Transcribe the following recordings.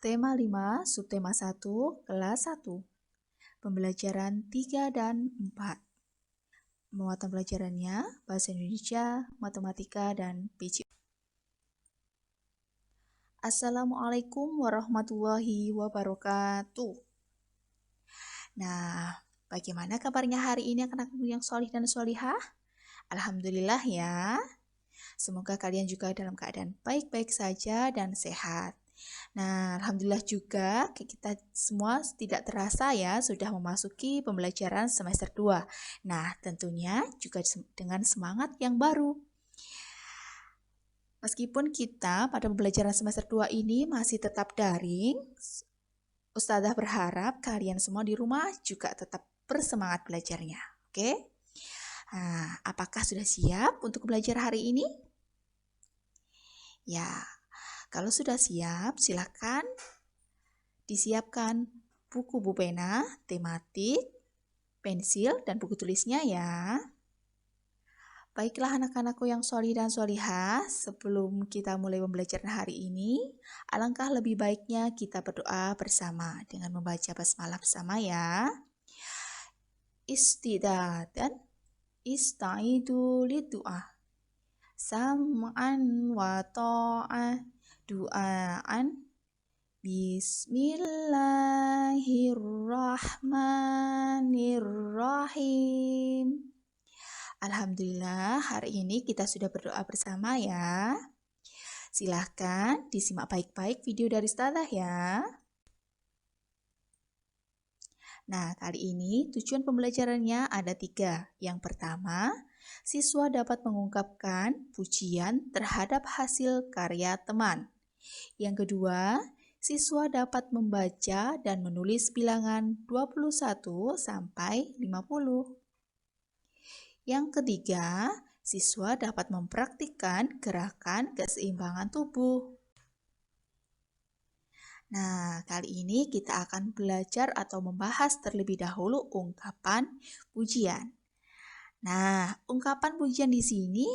Tema 5, subtema 1, kelas 1. Pembelajaran 3 dan 4. Muatan pelajarannya, Bahasa Indonesia, Matematika, dan PJ. Assalamualaikum warahmatullahi wabarakatuh. Nah, bagaimana kabarnya hari ini anak-anakku yang solih dan solihah? Alhamdulillah ya. Semoga kalian juga dalam keadaan baik-baik saja dan sehat. Nah, alhamdulillah juga kita semua tidak terasa ya sudah memasuki pembelajaran semester 2. Nah, tentunya juga dengan semangat yang baru. Meskipun kita pada pembelajaran semester 2 ini masih tetap daring, Ustazah berharap kalian semua di rumah juga tetap bersemangat belajarnya. Oke? Nah, apakah sudah siap untuk belajar hari ini? Ya, kalau sudah siap, silakan disiapkan buku pena, tematik, pensil, dan buku tulisnya ya. Baiklah anak-anakku yang solih dan solihah, sebelum kita mulai pembelajaran hari ini, alangkah lebih baiknya kita berdoa bersama dengan membaca basmalah bersama ya. Istidadan, istaidu lidu'ah, sam'an wa ta'ah, du'aan, Bismillahirrahmanirrahim. Alhamdulillah, hari ini kita sudah berdoa bersama ya. Silahkan disimak baik-baik video dari Ustazah ya. Nah, kali ini tujuan pembelajarannya ada 3. Yang pertama, siswa dapat mengungkapkan pujian terhadap hasil karya teman. Yang kedua, siswa dapat membaca dan menulis bilangan 21 sampai 50. Yang ketiga, siswa dapat mempraktikkan gerakan keseimbangan tubuh. Nah, kali ini kita akan belajar atau membahas terlebih dahulu ungkapan pujian. Nah, ungkapan pujian di sini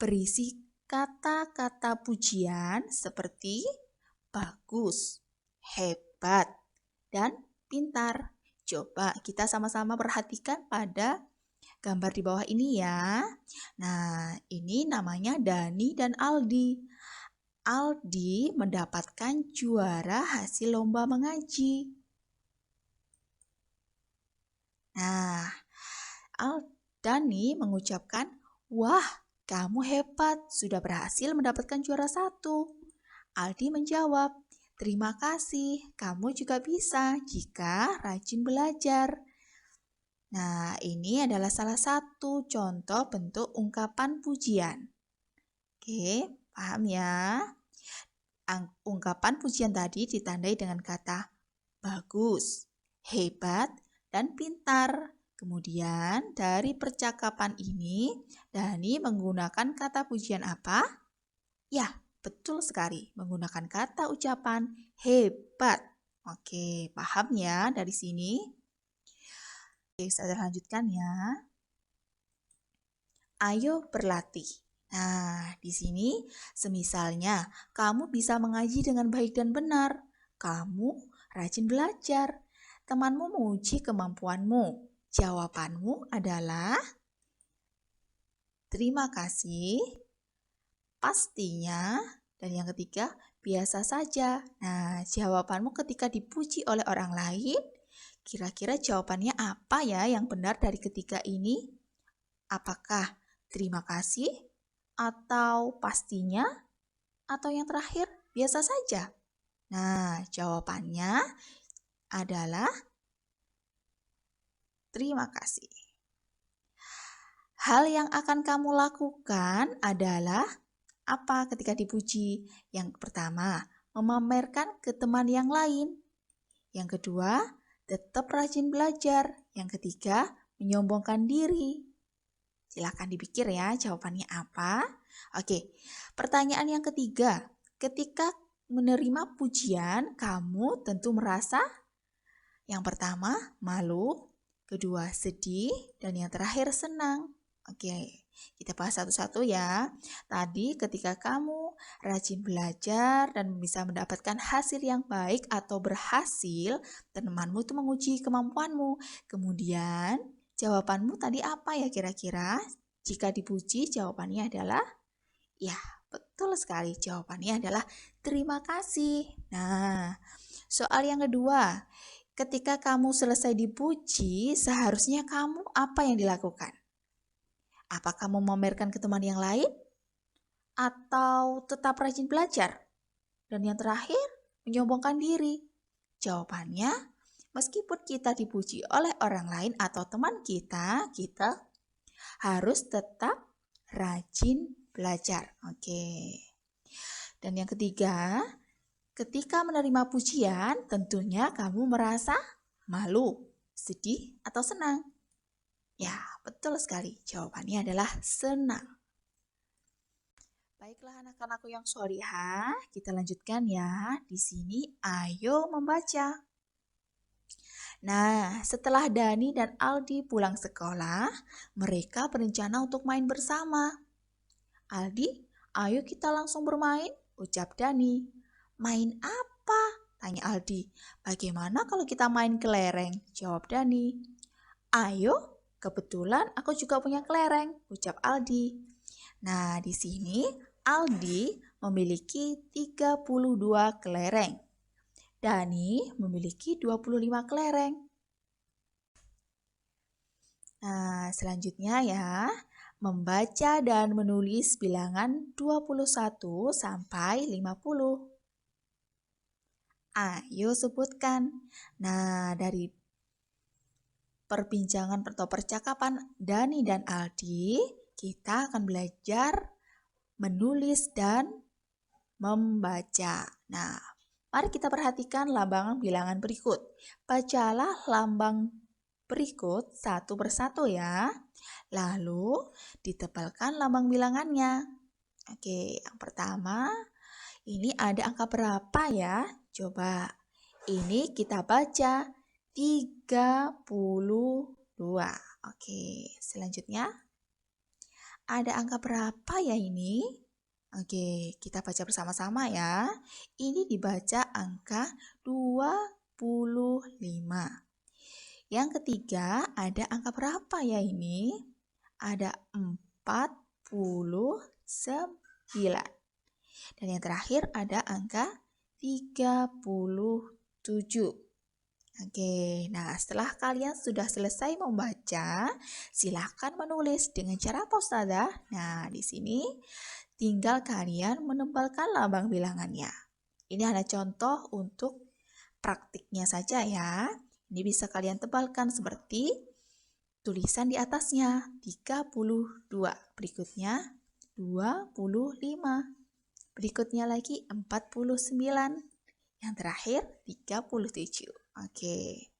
berisi kata-kata pujian seperti bagus, hebat, dan pintar. Coba kita sama-sama perhatikan pada gambar di bawah ini ya. Nah, ini namanya Dani dan Aldi. Aldi mendapatkan juara hasil lomba mengaji. Nah, Dani mengucapkan, "Wah, kamu hebat, sudah berhasil mendapatkan juara 1." Aldi menjawab, "Terima kasih, kamu juga bisa jika rajin belajar." Nah, ini adalah salah satu contoh bentuk ungkapan pujian. Oke, paham ya? Ungkapan pujian tadi ditandai dengan kata bagus, hebat, dan pintar. Kemudian dari percakapan ini, Dani menggunakan kata pujian apa? Ya, betul sekali, menggunakan kata ucapan hebat. Oke, paham ya dari sini? Oke, saya lanjutkan ya. Ayo berlatih. Nah, di sini semisalnya kamu bisa mengaji dengan baik dan benar. Kamu rajin belajar. Temanmu menguji kemampuanmu. Jawabanmu adalah terima kasih, pastinya, dan yang ketiga, biasa saja. Nah, jawabanmu ketika dipuji oleh orang lain, kira-kira jawabannya apa ya yang benar dari ketiga ini? Apakah terima kasih, atau pastinya, atau yang terakhir, biasa saja? Nah, jawabannya adalah terima kasih. Hal yang akan kamu lakukan adalah apa ketika dipuji? Yang pertama, memamerkan ke teman yang lain. Yang kedua, tetap rajin belajar. Yang ketiga, menyombongkan diri. Silakan dipikir ya jawabannya apa. Oke, pertanyaan yang ketiga. Ketika menerima pujian, kamu tentu merasa yang pertama malu, kedua sedih, dan yang terakhir senang. Oke, Kita bahas satu-satu ya. Tadi ketika kamu rajin belajar dan bisa mendapatkan hasil yang baik atau berhasil, temanmu itu menguji kemampuanmu. Kemudian jawabanmu tadi apa ya kira-kira? Jika dipuji jawabannya adalah ya, betul sekali. Jawabannya adalah terima kasih. Nah, soal yang kedua. Ketika kamu selesai dipuji, seharusnya kamu apa yang dilakukan? Apa kamu memamerkan ke teman yang lain? Atau tetap rajin belajar? Dan yang terakhir, menyombongkan diri. Jawabannya, meskipun kita dipuji oleh orang lain atau teman kita harus tetap rajin belajar. Oke. Dan yang ketiga, ketika menerima pujian, tentunya kamu merasa malu, sedih, atau senang. Ya, betul sekali. Jawabannya adalah senang. Baiklah anak-anakku yang sholihah, kita lanjutkan ya. Di sini ayo membaca. Nah, setelah Dani dan Aldi pulang sekolah, mereka berencana untuk main bersama. Aldi, ayo kita langsung bermain, ucap Dani. Main apa? Tanya Aldi. Bagaimana kalau kita main kelereng? Jawab Dani. Ayo, kebetulan aku juga punya kelereng, ucap Aldi. Nah, di sini Aldi memiliki 32 kelereng. Dani memiliki 25 kelereng. Nah, selanjutnya ya, membaca dan menulis bilangan 21 sampai 50. Ayo sebutkan. Nah, dari perbincangan atau percakapan Dani dan Aldi, kita akan belajar menulis dan membaca. Nah, mari kita perhatikan lambang bilangan berikut. Bacalah lambang berikut satu persatu ya. Lalu ditebalkan lambang bilangannya. Oke, yang pertama, ini ada angka berapa ya? Coba, ini kita baca 32. Oke, selanjutnya ada angka berapa ya ini? Oke, kita baca bersama-sama ya. Ini dibaca angka 25. Yang ketiga ada angka berapa ya ini? Ada 49. Dan yang terakhir ada angka 37. Oke, nah setelah kalian sudah selesai membaca, silahkan menulis dengan cara apa Ustazah? Nah, di sini tinggal kalian menebalkan lambang bilangannya. Ini hanya contoh untuk praktiknya saja ya. Ini bisa kalian tebalkan seperti tulisan di atasnya 32, berikutnya 25, berikutnya lagi 49, yang terakhir 37. Oke.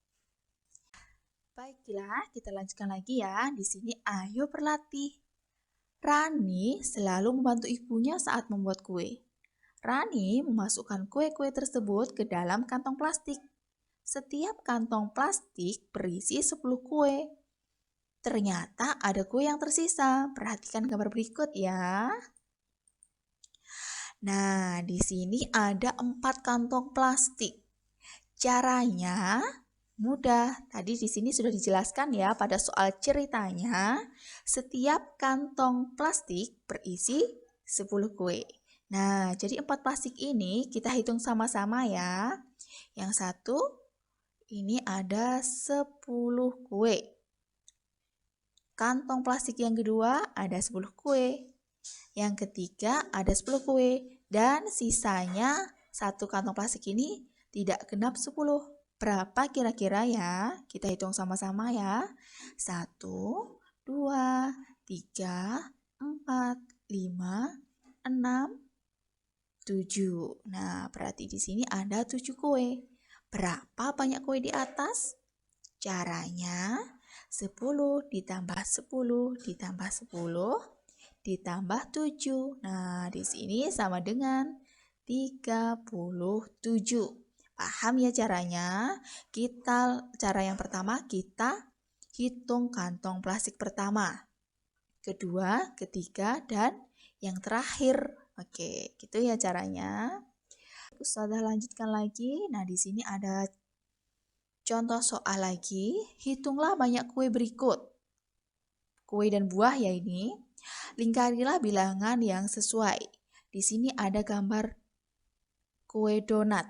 Baiklah, kita lanjutkan lagi ya. Di sini ayo berlatih. Rani selalu membantu ibunya saat membuat kue. Rani memasukkan kue-kue tersebut ke dalam kantong plastik. Setiap kantong plastik berisi 10 kue. Ternyata ada kue yang tersisa. Perhatikan gambar berikut ya. Nah, di sini ada 4 kantong plastik. Caranya mudah. Tadi di sini sudah dijelaskan ya pada soal ceritanya. Setiap kantong plastik berisi 10 kue. Nah, jadi 4 plastik ini kita hitung sama-sama ya. Yang satu, ini ada 10 kue. Kantong plastik yang kedua ada 10 kue. Yang ketiga ada 10 kue. Dan sisanya satu kantong plastik ini tidak genap 10. Berapa kira-kira ya? Kita hitung sama-sama ya. 1, 2, 3, 4, 5, 6, 7. Nah, berarti di sini ada 7 kue. Berapa banyak kue di atas? Caranya 10 ditambah 10 ditambah 10 ditambah 7. Nah, di sini sama dengan 37. Paham ya caranya? Cara yang pertama kita hitung kantong plastik pertama. kedua, ketiga, dan yang terakhir. Oke, gitu ya caranya. Ustazah lanjutkan lagi. Nah, di sini ada contoh soal lagi. Hitunglah banyak kue berikut. Kue dan buah ya ini. Lingkarilah bilangan yang sesuai. Di sini ada gambar kue donat.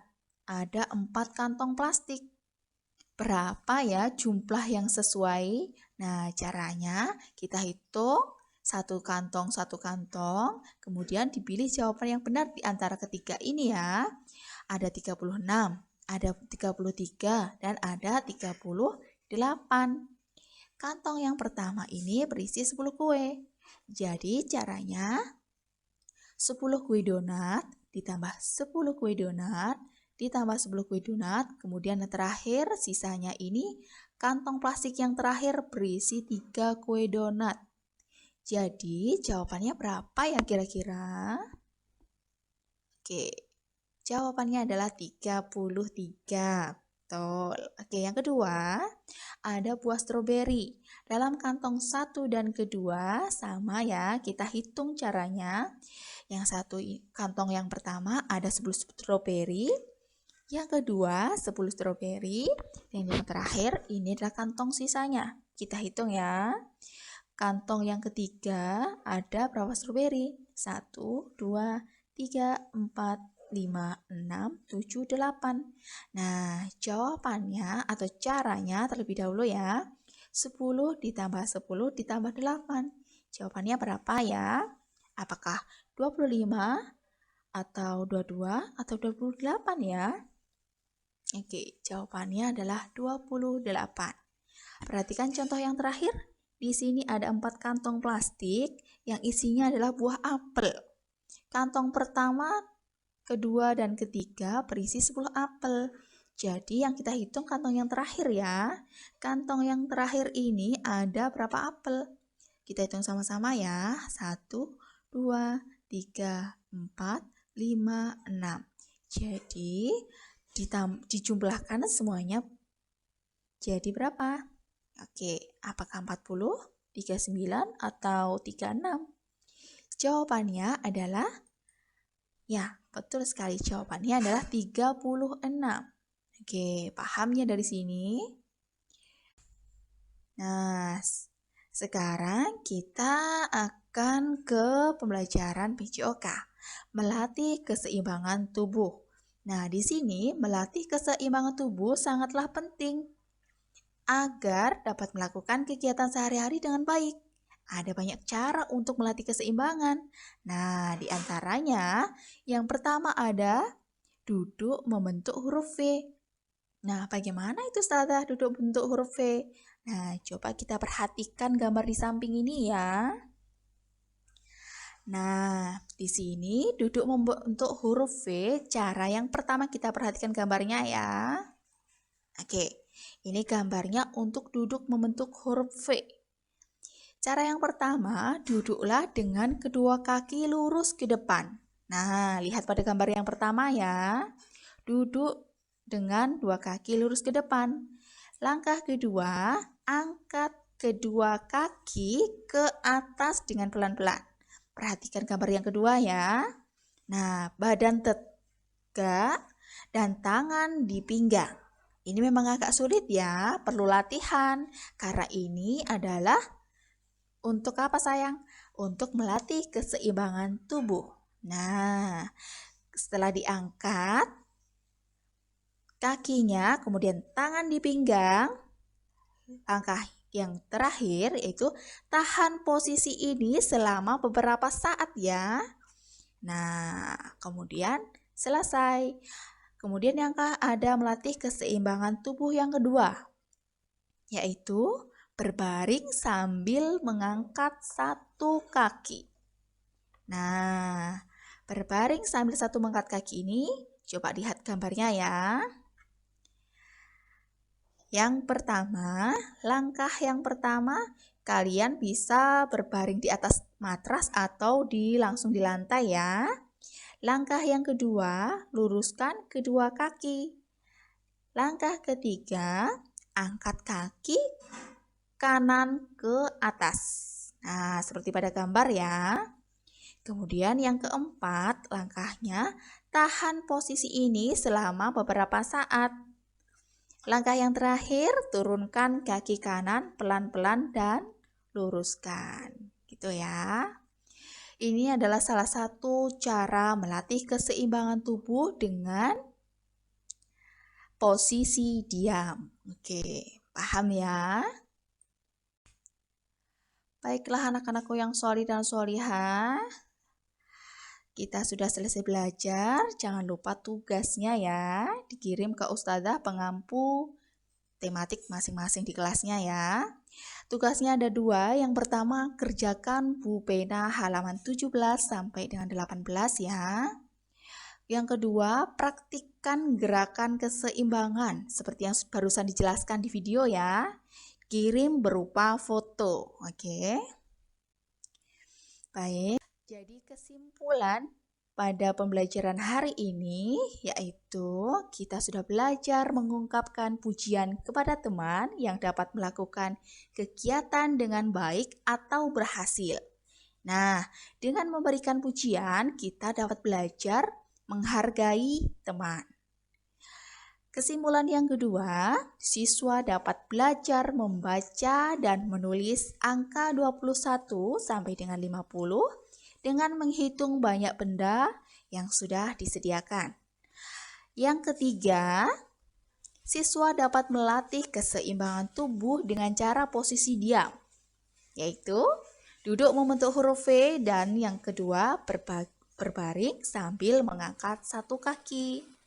Ada 4 kantong plastik. Berapa ya jumlah yang sesuai? Nah, caranya kita hitung satu kantong, kemudian dipilih jawaban yang benar di antara ketiga ini ya. Ada 36, ada 33, dan ada 38. Kantong yang pertama ini berisi 10 kue. Jadi caranya 10 kue donat ditambah 10 kue donat ditambah 10 kue donat, kemudian yang terakhir sisanya ini kantong plastik yang terakhir berisi 3 kue donat. Jadi jawabannya berapa ya kira-kira? Oke, jawabannya adalah 33. Betul. Oke, yang kedua ada buah stroberi. Dalam kantong 1 dan kedua sama ya, kita hitung caranya. Yang satu kantong yang pertama ada 10 stroberi. Yang kedua, 10 stroberi. Dan yang terakhir, ini adalah kantong sisanya. Kita hitung ya. Kantong yang ketiga, ada berapa stroberi? 1, 2, 3, 4, 5, 6, 7, 8. Nah, jawabannya atau caranya terlebih dahulu ya. 10 ditambah 10 ditambah 8. Jawabannya berapa ya? Apakah 25 atau 22 atau 28 ya? Oke, jawabannya adalah 28. Perhatikan contoh yang terakhir. Di sini ada 4 kantong plastik yang isinya adalah buah apel. Kantong pertama, kedua, dan ketiga berisi 10 apel. Jadi yang kita hitung kantong yang terakhir ya. Kantong yang terakhir ini ada berapa apel? Kita hitung sama-sama ya. 1, 2, 3, 4, 5, 6. Jadi dijumlahkan semuanya jadi berapa? Oke, apakah 40, 39, atau 36? Jawabannya adalah, ya betul sekali, jawabannya adalah 36. Oke, pahamnya dari sini? Nah, sekarang kita akan ke pembelajaran PJOK, melatih keseimbangan tubuh. Nah, di sini melatih keseimbangan tubuh sangatlah penting agar dapat melakukan kegiatan sehari-hari dengan baik. Ada banyak cara untuk melatih keseimbangan. Nah, di antaranya yang pertama ada duduk membentuk huruf V. Nah, bagaimana itu Ustazah duduk bentuk huruf V? Nah, coba kita perhatikan gambar di samping ini ya. Nah, di sini duduk membentuk huruf V, cara yang pertama kita perhatikan gambarnya ya. Oke, ini gambarnya untuk duduk membentuk huruf V. Cara yang pertama, duduklah dengan kedua kaki lurus ke depan. Nah, lihat pada gambar yang pertama ya. Duduk dengan dua kaki lurus ke depan. Langkah kedua, angkat kedua kaki ke atas dengan pelan-pelan. Perhatikan gambar yang kedua ya. Nah, badan tegak dan tangan di pinggang. Ini memang agak sulit ya, perlu latihan. Karena ini adalah untuk apa sayang? Untuk melatih keseimbangan tubuh. Nah, setelah diangkat kakinya, kemudian tangan di pinggang, langkah yang terakhir yaitu tahan posisi ini selama beberapa saat ya. Nah, kemudian selesai. Kemudian yang ada melatih keseimbangan tubuh yang kedua, yaitu berbaring sambil mengangkat satu kaki. Nah, berbaring sambil mengangkat kaki ini, coba lihat gambarnya ya. Yang pertama, langkah yang pertama, kalian bisa berbaring di atas matras atau langsung di lantai ya. Langkah yang kedua, luruskan kedua kaki. Langkah ketiga, angkat kaki kanan ke atas. Nah, seperti pada gambar ya. Kemudian yang keempat, langkahnya tahan posisi ini selama beberapa saat. Langkah yang terakhir, turunkan kaki kanan pelan-pelan dan luruskan. Gitu ya. Ini adalah salah satu cara melatih keseimbangan tubuh dengan posisi diam. Oke, paham ya? Baiklah anak-anakku yang solih dan solihah. Kita sudah selesai belajar, jangan lupa tugasnya ya, dikirim ke Ustazah pengampu tematik masing-masing di kelasnya ya. Tugasnya ada 2, yang pertama kerjakan Bu Pena halaman 17 sampai dengan 18 ya. Yang kedua, praktikkan gerakan keseimbangan seperti yang barusan dijelaskan di video ya. Kirim berupa foto, oke? Baik. Jadi kesimpulan pada pembelajaran hari ini yaitu kita sudah belajar mengungkapkan pujian kepada teman yang dapat melakukan kegiatan dengan baik atau berhasil. Nah, dengan memberikan pujian kita dapat belajar menghargai teman. Kesimpulan yang kedua, siswa dapat belajar membaca dan menulis angka 21 sampai dengan 50 dengan menghitung banyak benda yang sudah disediakan. Yang ketiga, siswa dapat melatih keseimbangan tubuh dengan cara posisi diam, yaitu duduk membentuk huruf V dan yang kedua berbaring sambil mengangkat satu kaki.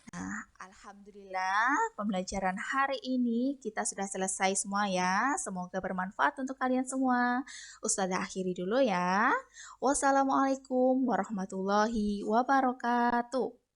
Nah, alhamdulillah pembelajaran hari ini kita sudah selesai semua ya. Semoga bermanfaat untuk kalian semua. Ustazah akhiri dulu ya. Wassalamualaikum warahmatullahi wabarakatuh.